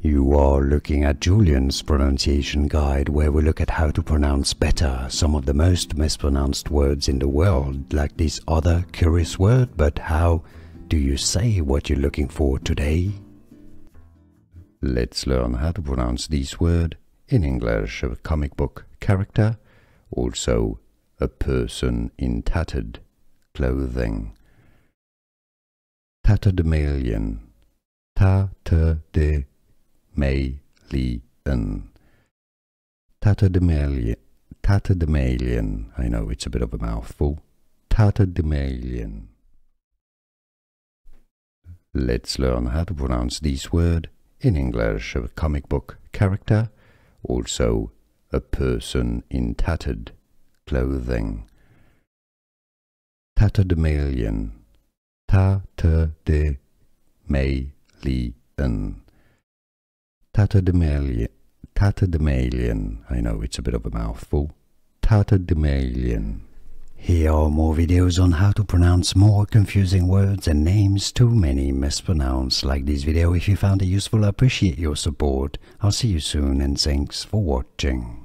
You are looking at Julian's pronunciation guide, where we look at how to pronounce better some of the most mispronounced words in the world, like this other curious word. But how do you say what you're looking for today? Let's learn how to pronounce this word in English: a comic book character, also a person in tattered clothing. Tatterdemalion. Tatterdemalion. Tatterdemalion. I know it's a bit of a mouthful. Tatterdemalion. Let's learn how to pronounce this word in English: a comic book character, also a person in tattered clothing. Tatterdemalion. Tatterdemalion. Tatterdemalion. I know it's a bit of a mouthful. Tatterdemalion. Here are more videos on how to pronounce more confusing words and names too many mispronounced. Like this video if you found it useful. I appreciate your support. I'll see you soon and thanks for watching.